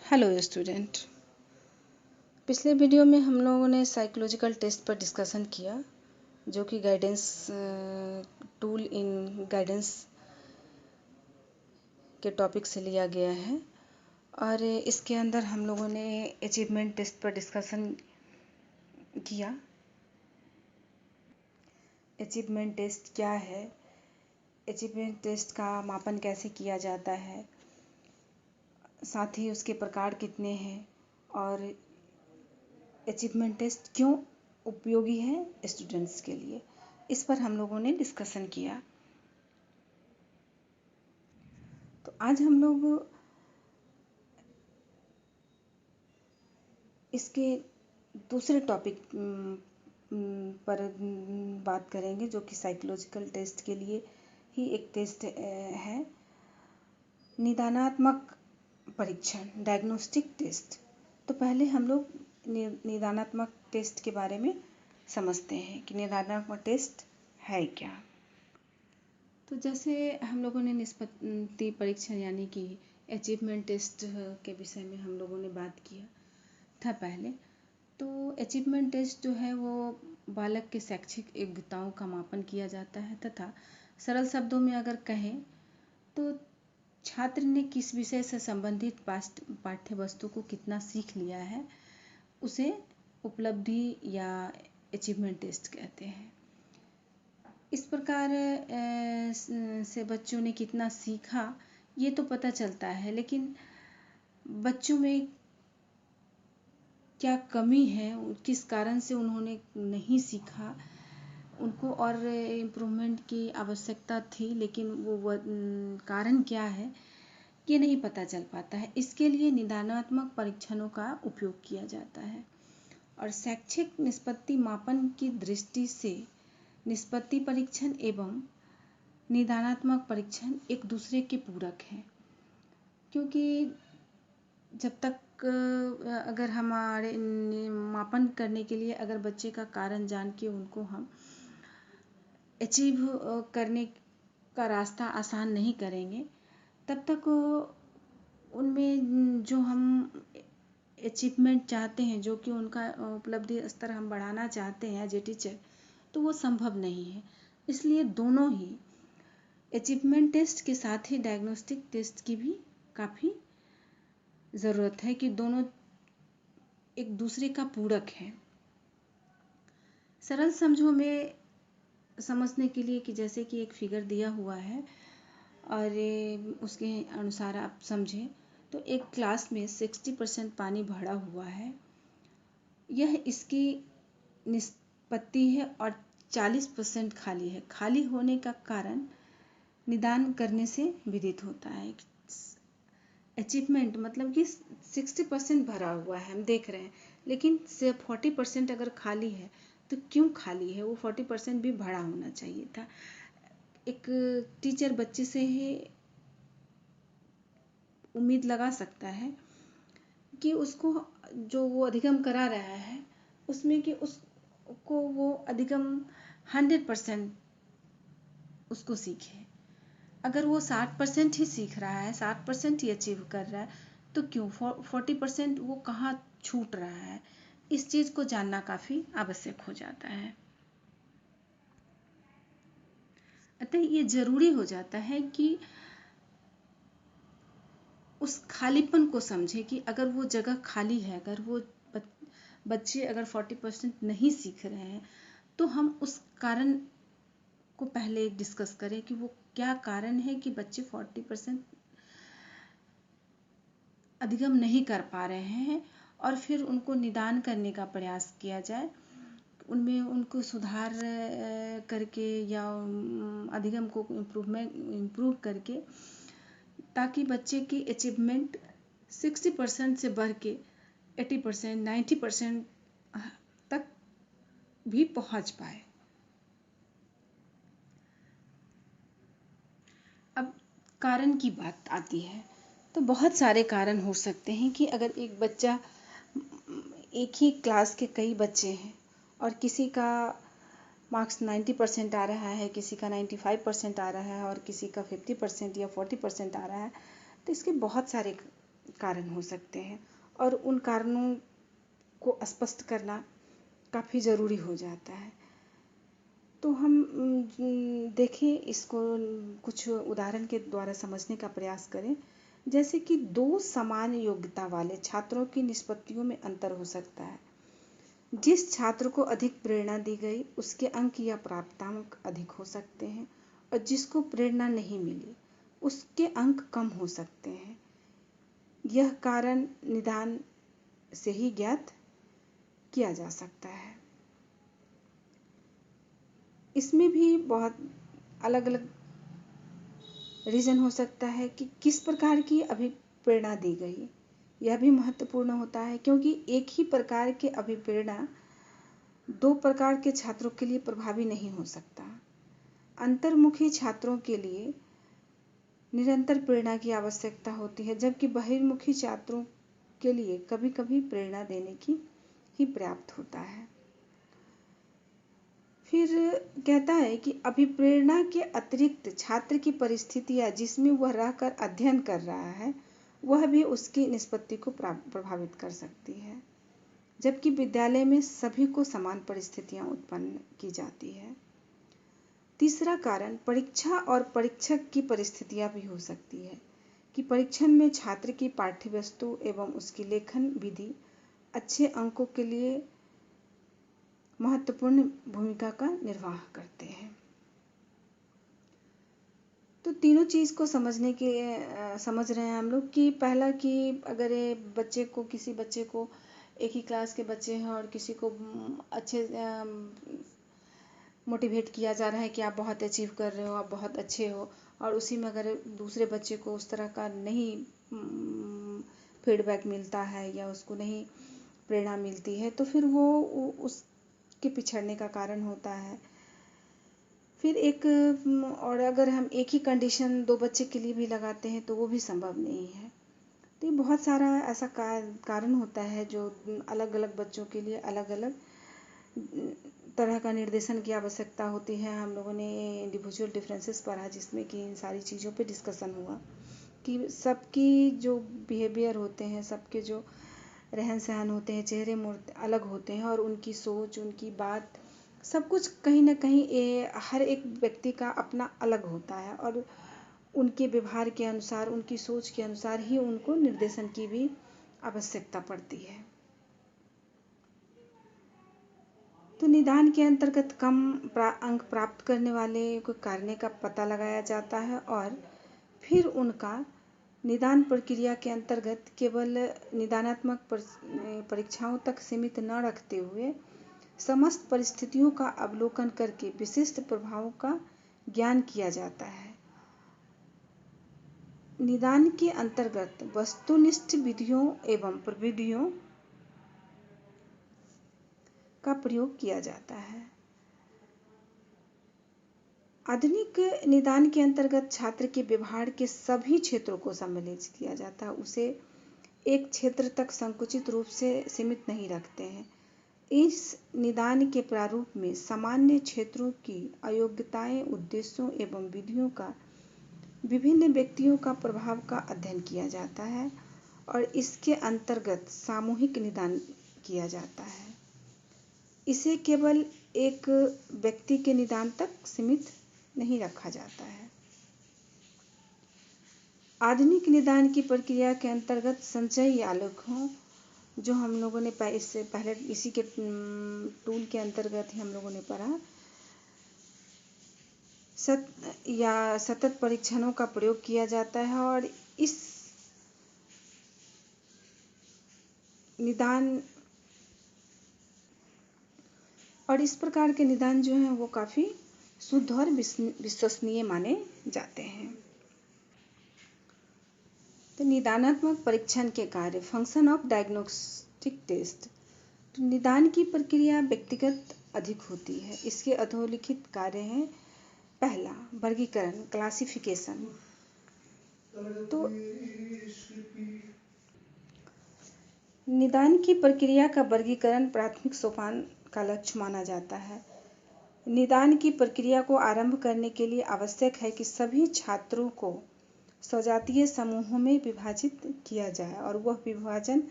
Hello student. पिछले video में हम लोगों ने साइकोलॉजिकल टेस्ट पर डिस्कशन किया, जो कि गाइडेंस टूल इन गाइडेंस के टॉपिक से लिया गया है। और इसके अंदर हम लोगों ने अचीवमेंट टेस्ट पर डिस्कशन किया। अचीवमेंट टेस्ट क्या है, अचीवमेंट टेस्ट का मापन कैसे किया जाता है, साथ ही उसके प्रकार कितने हैं और अचीवमेंट टेस्ट क्यों उपयोगी है स्टूडेंट्स के लिए, इस पर हम लोगों ने डिस्कशन किया। तो आज हम लोग इसके दूसरे टॉपिक पर बात करेंगे, जो कि साइकोलॉजिकल टेस्ट के लिए ही एक टेस्ट है, निदानात्मक परीक्षण, डायग्नोस्टिक टेस्ट। तो पहले हम लोग निदानात्मक टेस्ट के बारे में समझते हैं कि निदानात्मक टेस्ट है क्या। तो जैसे हम लोगों ने निष्पत्ति परीक्षण यानी कि अचीवमेंट टेस्ट के विषय में हम लोगों ने बात किया था पहले। तो अचीवमेंट टेस्ट जो है वो बालक के शैक्षिक योग्यताओं का मापन किया जाता है तथा सरल शब्दों में अगर कहें तो छात्र ने किस विषय से संबंधित पाठ्य वस्तु को कितना सीख लिया है, उसे उपलब्धि या अचीवमेंट टेस्ट कहते हैं। इस प्रकार से बच्चों ने कितना सीखा ये तो पता चलता है, लेकिन बच्चों में क्या कमी है, किस कारण से उन्होंने नहीं सीखा, उनको और इम्प्रूवमेंट की आवश्यकता थी, लेकिन वो कारण क्या है ये नहीं पता चल पाता है। इसके लिए निदानात्मक परीक्षणों का उपयोग किया जाता है। और शैक्षिक निष्पत्ति मापन की दृष्टि से निष्पत्ति परीक्षण एवं निदानात्मक परीक्षण एक दूसरे के पूरक हैं, क्योंकि जब तक अगर हमारे मापन करने के लिए अगर बच्चे का कारण जान के उनको हम अचीव करने का रास्ता आसान नहीं करेंगे, तब तक उनमें जो हम अचीवमेंट चाहते हैं, जो कि उनका उपलब्धि स्तर हम बढ़ाना चाहते हैं एज ए टीचर, तो वो संभव नहीं है। इसलिए दोनों ही अचीवमेंट टेस्ट के साथ ही डायग्नोस्टिक टेस्ट की भी काफ़ी ज़रूरत है कि दोनों एक दूसरे का पूरक है। सरल शब्दों में समझने के लिए कि जैसे कि एक फिगर दिया हुआ है और उसके अनुसार आप समझें तो एक क्लास में 60% पानी भरा हुआ है, यह इसकी निष्पत्ति है, और 40% खाली है। खाली होने का कारण निदान करने से विदित होता है। अचीवमेंट मतलब कि 60% भरा हुआ है, हम देख रहे हैं, लेकिन सिर्फ 40% अगर खाली है तो क्यों खाली है, वो 40% भी भरा होना चाहिए था। एक टीचर बच्चे से ही उम्मीद लगा सकता है कि उसको जो वो अधिगम करा रहा है उसमें कि उसको वो अधिगम 100% उसको सीखे। अगर वो 60% ही सीख रहा है, 60% ही अचीव कर रहा है, तो क्यों 40% वो कहाँ छूट रहा है, इस चीज़ को जानना काफ़ी आवश्यक हो जाता है। अतः ये ज़रूरी हो जाता है कि उस खालीपन को समझे कि अगर वो जगह खाली है, अगर वो बच्चे अगर 40% नहीं सीख रहे हैं, तो हम उस कारण को पहले डिस्कस करें कि वो क्या कारण है कि बच्चे 40% अधिगम नहीं कर पा रहे हैं, और फिर उनको निदान करने का प्रयास किया जाए, उनमें उनको सुधार करके या अधिगम को इम्प्रूव करके, ताकि बच्चे की अचीवमेंट 60% से बढ़ के 80%, 90% तक भी पहुंच पाए। अब कारण की बात आती है, तो बहुत सारे कारण हो सकते हैं कि अगर एक बच्चा, एक ही क्लास के कई बच्चे हैं और किसी का मार्क्स 90% आ रहा है, किसी का 95% आ रहा है और किसी का 50% या 40% आ रहा है, तो इसके बहुत सारे कारण हो सकते हैं और उन कारणों को स्पष्ट करना काफ़ी ज़रूरी हो जाता है। तो हम देखें इसको, कुछ उदाहरण के द्वारा समझने का प्रयास करें। जैसे कि दो समान योग्यता वाले छात्रों की निष्पत्तियों में अंतर हो सकता है। जिस छात्र को अधिक प्रेरणा दी गई उसके अंक या प्राप्तांक अधिक हो सकते हैं और जिसको प्रेरणा नहीं मिली उसके अंक कम हो सकते हैं। यह कारण निदान से ही ज्ञात किया जा सकता है। इसमें भी बहुत अलग अलग रीज़न हो सकता है कि किस प्रकार की अभिप्रेरणा दी गई। यह भी महत्वपूर्ण होता है क्योंकि एक ही प्रकार के अभिप्रेरणा दो प्रकार के छात्रों के लिए प्रभावी नहीं हो सकता। अंतर्मुखी छात्रों के लिए निरंतर प्रेरणा की आवश्यकता होती है, जबकि बहिर्मुखी छात्रों के लिए कभी कभी प्रेरणा देने की ही पर्याप्त होता है। फिर कहता है कि अभिप्रेरणा के अतिरिक्त छात्र की परिस्थितियां जिसमें वह रहकर अध्ययन कर रहा है वह भी उसकी निष्पत्ति को प्रभावित कर सकती है, जबकि विद्यालय में सभी को समान परिस्थितियां उत्पन्न की जाती है। तीसरा कारण परीक्षा और परीक्षक की परिस्थितियां भी हो सकती है कि परीक्षण में छात्र की पाठ्य वस्तु एवं उसकी लेखन विधि अच्छे अंकों के लिए महत्वपूर्ण भूमिका का निर्वाह करते हैं। तो तीनों चीज़ को समझ रहे हैं हम लोग कि पहला कि अगर किसी बच्चे को एक ही क्लास के बच्चे हैं और किसी को अच्छे मोटिवेट किया जा रहा है कि आप बहुत अचीव कर रहे हो, आप बहुत अच्छे हो, और उसी में अगर दूसरे बच्चे को उस तरह का नहीं फीडबैक मिलता है या उसको नहीं प्रेरणा मिलती है तो फिर वो उसके पिछड़ने का कारण होता है। फिर और अगर हम एक ही कंडीशन दो बच्चे के लिए भी लगाते हैं तो वो भी संभव नहीं है। तो ये बहुत सारा ऐसा कारण होता है जो अलग अलग बच्चों के लिए अलग अलग तरह का निर्देशन की आवश्यकता होती है। हम लोगों ने इंडिविजुअल डिफरेंसेस पढ़ा जिसमें कि इन सारी चीज़ों पे डिस्कशन हुआ कि सबकी जो बिहेवियर होते हैं, सबके जो रहन सहन होते हैं, चेहरे मूर्त अलग होते हैं और उनकी सोच, उनकी बात, सब कुछ कहीं ना कहीं हर एक व्यक्ति का अपना अलग होता है और उनके व्यवहार के अनुसार, उनकी सोच के अनुसार ही उनको निर्देशन की भी आवश्यकता पड़ती है। तो निदान के अंतर्गत कम अंक प्राप्त करने वाले को कार्य का पता लगाया जाता है और फिर उनका निदान प्रक्रिया के अंतर्गत केवल निदानात्मक परीक्षाओं तक सीमित न रखते हुए समस्त परिस्थितियों का अवलोकन करके विशिष्ट प्रभावों का ज्ञान किया जाता है। निदान के अंतर्गत वस्तुनिष्ठ विधियों एवं प्रविधियों का प्रयोग किया जाता है। आधुनिक निदान के अंतर्गत छात्र के व्यवहार के सभी क्षेत्रों को सम्मिलित किया जाता है। उसे एक क्षेत्र तक संकुचित रूप से सीमित नहीं रखते हैं। इस निदान के प्रारूप में सामान्य क्षेत्रों की अयोग्यताएं, उद्देश्यों एवं विधियों का विभिन्न व्यक्तियों का प्रभाव का अध्ययन किया जाता है और इसके अंतर्गत सामूहिक निदान किया जाता है। इसे केवल एक व्यक्ति के निदान तक सीमित नहीं रखा जाता है। आधुनिक निदान की प्रक्रिया के अंतर्गत संचयी आलेखों, जो हम लोगों ने इससे पहले इसी के टूल के अंतर्गत ही हम लोगों ने पढ़ा, सतत परीक्षणों का प्रयोग किया जाता है और इस प्रकार के निदान जो हैं वो काफ़ी शुद्ध और विश्वसनीय माने जाते हैं। तो निदानात्मक परीक्षण के कार्य, फंक्शन ऑफ डायग्नोस्टिक टेस्ट। तो निदान की प्रक्रिया व्यक्तिगत अधिक होती है। इसके अधोलिखित कार्य हैं। पहला, वर्गीकरण, क्लासिफिकेशन। तो निदान की प्रक्रिया का वर्गीकरण प्राथमिक सोपान का लक्ष्य माना जाता है। निदान की प्रक्रिया को आरंभ करने के लिए आवश्यक है कि सभी छात्रों को सजातीय समूहों में विभाजित किया जाए और वह विभाजन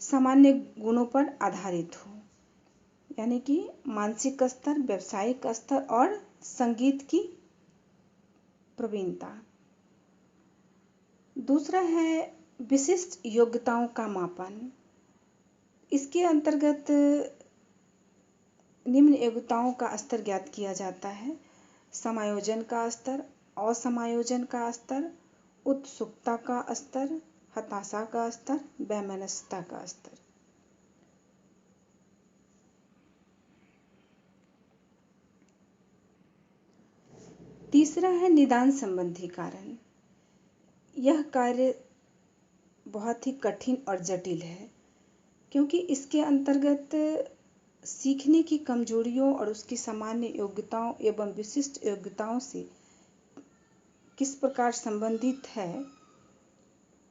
सामान्य गुणों पर आधारित हो, यानी कि मानसिक स्तर, व्यावसायिक स्तर और संगीत की प्रवीणता। दूसरा है विशिष्ट योग्यताओं का मापन। इसके अंतर्गत निम्न योग्यताओं का स्तर ज्ञात किया जाता है: समायोजन का स्तर, असमायोजन का स्तर, उत्सुकता का स्तर, हताशा का स्तर, वैमनस्यता का स्तर। तीसरा है निदान संबंधी कारण। यह कार्य बहुत ही कठिन और जटिल है, क्योंकि इसके अंतर्गत सीखने की कमजोरियों और उसकी सामान्य योग्यताओं एवं विशिष्ट योग्यताओं से किस प्रकार संबंधित है,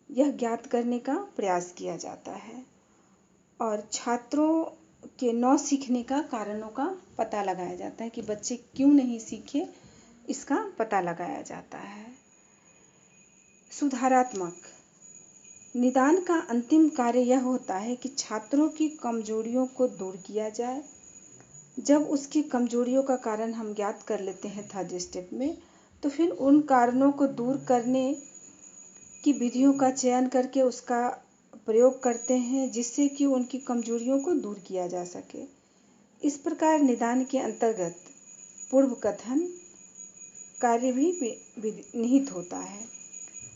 यह ज्ञात करने का प्रयास किया जाता है और छात्रों के न सीखने का कारणों का पता लगाया जाता है कि बच्चे क्यों नहीं सीखे, इसका पता लगाया जाता है। सुधारात्मक निदान का अंतिम कार्य यह होता है कि छात्रों की कमजोरियों को दूर किया जाए। जब उसकी कमजोरियों का कारण हम ज्ञात कर लेते हैं थर्ड स्टेप में, तो फिर उन कारणों को दूर करने की विधियों का चयन करके उसका प्रयोग करते हैं, जिससे कि उनकी कमजोरियों को दूर किया जा सके। इस प्रकार निदान के अंतर्गत पूर्व कथन कार्य भी निहित होता है।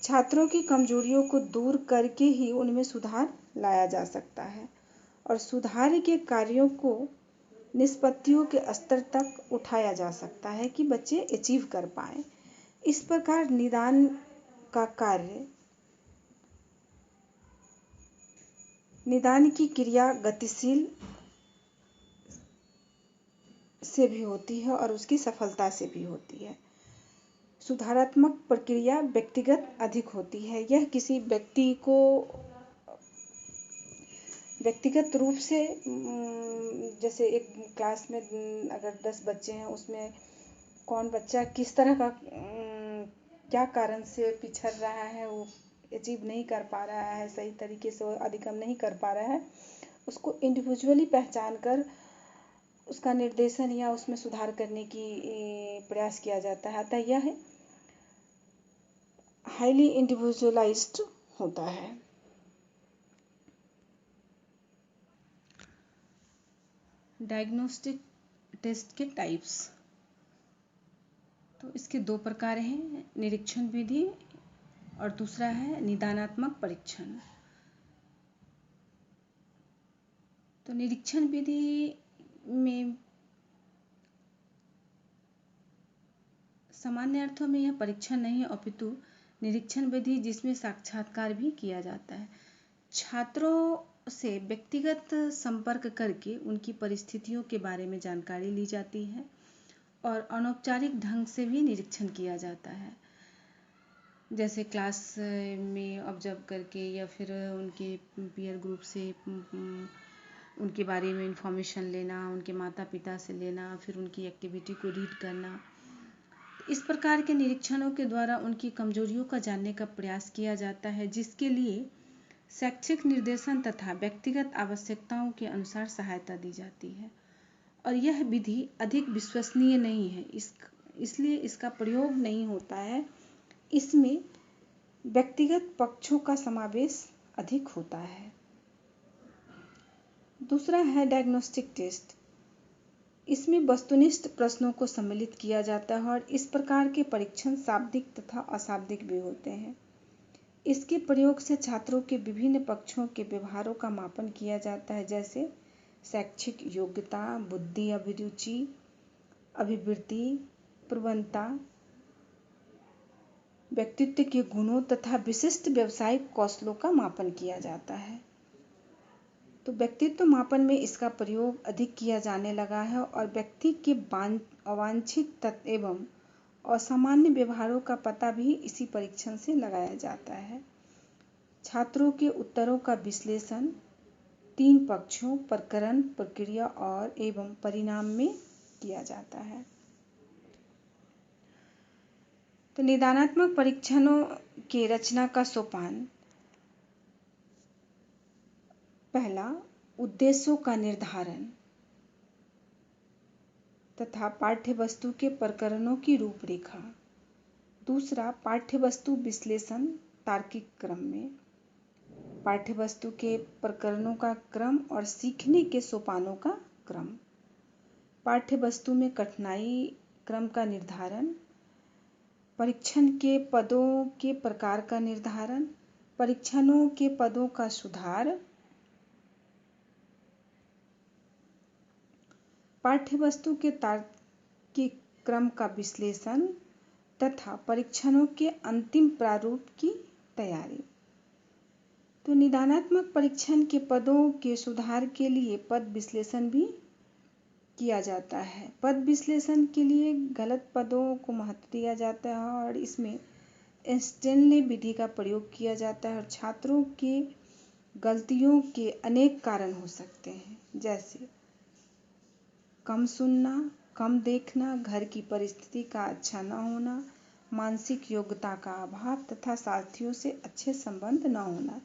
छात्रों की कमजोरियों को दूर करके ही उनमें सुधार लाया जा सकता है और सुधार के कार्यों को निष्पत्तियों के स्तर तक उठाया जा सकता है कि बच्चे अचीव कर पाए। इस प्रकार निदान का कार्य, निदान की क्रिया गतिशील से भी होती है और उसकी सफलता से भी होती है। सुधारात्मक प्रक्रिया व्यक्तिगत अधिक होती है। यह किसी व्यक्ति को व्यक्तिगत रूप से, जैसे एक क्लास में अगर 10 बच्चे हैं, उसमें कौन बच्चा किस तरह का क्या कारण से पिछड़ रहा है, वो अचीव नहीं कर पा रहा है, सही तरीके से वो अधिगम नहीं कर पा रहा है, उसको इंडिविजुअली पहचान कर उसका निर्देशन या उसमें सुधार करने की प्रयास किया जाता है। अतः यह हाईली इंडिविजुअलाइज्ड होता है। डायग्नोस्टिक टेस्ट के टाइप्स, तो इसके दो प्रकार हैं: निरीक्षण विधि और दूसरा है निदानात्मक परीक्षण। तो निरीक्षण विधि में सामान्य अर्थों में यह परीक्षण नहीं है, अपितु निरीक्षण विधि जिसमें साक्षात्कार भी किया जाता है। छात्रों से व्यक्तिगत संपर्क करके उनकी परिस्थितियों के बारे में जानकारी ली जाती है और अनौपचारिक ढंग से भी निरीक्षण किया जाता है, जैसे क्लास में ऑब्जर्व करके या फिर उनके पीयर ग्रुप से उनके बारे में इंफॉर्मेशन लेना, उनके माता पिता से लेना, फिर उनकी एक्टिविटी को रीड करना। इस प्रकार के निरीक्षणों के द्वारा उनकी कमजोरियों का जानने का प्रयास किया जाता है, जिसके लिए शैक्षिक निर्देशन तथा व्यक्तिगत आवश्यकताओं के अनुसार सहायता दी जाती है और यह विधि अधिक विश्वसनीय नहीं है, इसलिए इसका प्रयोग नहीं होता है। इसमें व्यक्तिगत पक्षों का समावेश अधिक होता है। दूसरा है डायग्नोस्टिक टेस्ट। इसमें वस्तुनिष्ठ प्रश्नों को सम्मिलित किया जाता है और इस प्रकार के परीक्षण शाब्दिक तथा अशाब्दिक भी होते हैं। इसके प्रयोग से छात्रों के विभिन्न पक्षों के व्यवहारों का मापन किया जाता है, जैसे शैक्षिक योग्यता, बुद्धि, अभिरुचि, अभिवृत्ति, प्रवणता, व्यक्तित्व के गुणों तथा विशिष्ट व्यावसायिक कौशलों का मापन किया जाता है। तो व्यक्तित्व मापन में इसका प्रयोग अधिक किया जाने लगा है और व्यक्ति के अवांछित तत्व एवं असामान्य व्यवहारों का पता भी इसी परीक्षण से लगाया जाता है। छात्रों के उत्तरों का विश्लेषण 3 पक्षों, प्रकरण, प्रक्रिया और एवं परिणाम में किया जाता है। तो निदानात्मक परीक्षणों के रचना का सोपान: पहला, उद्देश्यों का निर्धारण तथा पाठ्यवस्तु के प्रकरणों की रूपरेखा। दूसरा, पाठ्यवस्तु विश्लेषण तार्किक क्रम में, पाठ्यवस्तु के प्रकरणों का क्रम और सीखने के सोपानों का क्रम। पाठ्यवस्तु में कठिनाई क्रम का निर्धारण, परीक्षण के पदों के प्रकार का निर्धारण, परीक्षणों के पदों का सुधार, पाठ्यवस्तु के तार्किक क्रम का विश्लेषण तथा परीक्षणों के अंतिम प्रारूप की तैयारी। तो निदानात्मक परीक्षण के पदों के सुधार के लिए पद विश्लेषण भी किया जाता है। पद विश्लेषण के लिए गलत पदों को महत्व दिया जाता है और इसमें स्टैनली विधि का प्रयोग किया जाता है और छात्रों के गलतियों के अनेक कारण हो सकते हैं, जैसे कम सुनना, कम देखना, घर की परिस्थिति का अच्छा न होना, मानसिक योग्यता का अभाव तथा साथियों से अच्छे संबंध न होना।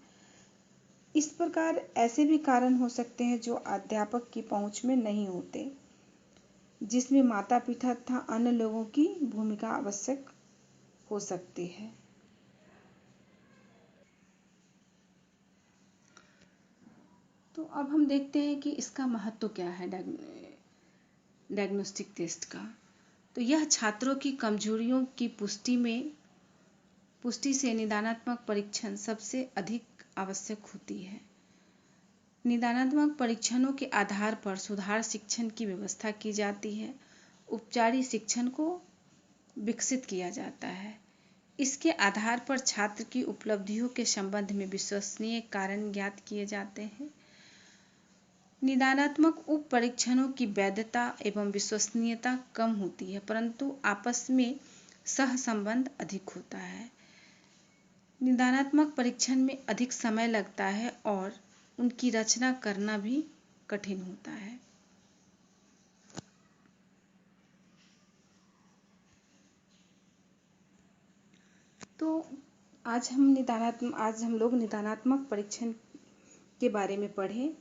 इस प्रकार ऐसे भी कारण हो सकते हैं जो अध्यापक की पहुंच में नहीं होते, जिसमें माता पिता तथा अन्य लोगों की भूमिका आवश्यक हो सकती है। तो अब हम देखते हैं कि इसका महत्व क्या है डायग्नोस्टिक टेस्ट का। तो यह छात्रों की कमजोरियों की पुष्टि से निदानात्मक परीक्षण सबसे अधिक आवश्यक होती है। निदानात्मक परीक्षणों के आधार पर सुधार शिक्षण की व्यवस्था की जाती है। उपचारिक शिक्षण को विकसित किया जाता है। इसके आधार पर छात्र की उपलब्धियों के संबंध में विश्वसनीय कारण ज्ञात किए जाते हैं। निदानात्मक उप परीक्षणों की वैधता एवं विश्वसनीयता कम होती है, परंतु आपस में सहसंबंध अधिक होता है। निदानात्मक परीक्षण में अधिक समय लगता है और उनकी रचना करना भी कठिन होता है। तो आज हम लोग निदानात्मक परीक्षण के बारे में पढ़े,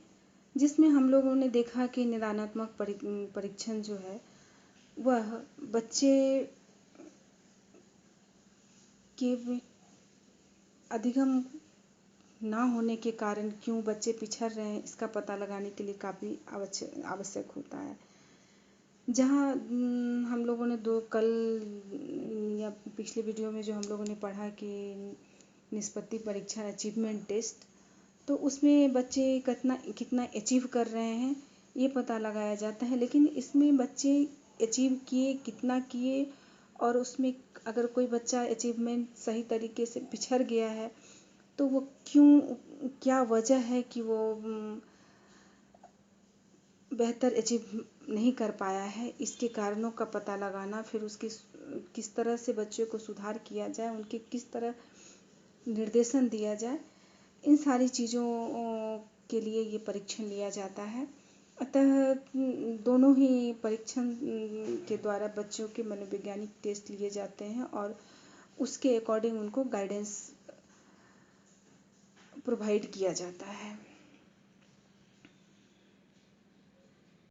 जिसमें हम लोगों ने देखा कि निदानात्मक परीक्षण जो है वह बच्चे के अधिगम ना होने के कारण क्यों बच्चे पिछड़ रहे हैं, इसका पता लगाने के लिए काफ़ी आवश्यक होता है। जहाँ हम लोगों ने कल या पिछले वीडियो में जो हम लोगों ने पढ़ा कि निष्पत्ति परीक्षण अचीवमेंट टेस्ट, तो उसमें बच्चे कितना अचीव कर रहे हैं ये पता लगाया जाता है, लेकिन इसमें बच्चे अचीव किए, कितना किए, और उसमें अगर कोई बच्चा अचीवमेंट सही तरीके से पिछड़ गया है तो वो क्या वजह है कि वो बेहतर अचीव नहीं कर पाया है, इसके कारणों का पता लगाना, फिर उसकी किस तरह से बच्चों को सुधार किया जाए, उनके किस तरह निर्देशन दिया जाए, इन सारी चीज़ों के लिए ये परीक्षण लिया जाता है। अतः दोनों ही परीक्षण के द्वारा बच्चों के मनोवैज्ञानिक टेस्ट लिए जाते हैं और उसके अकॉर्डिंग उनको गाइडेंस प्रोवाइड किया जाता है।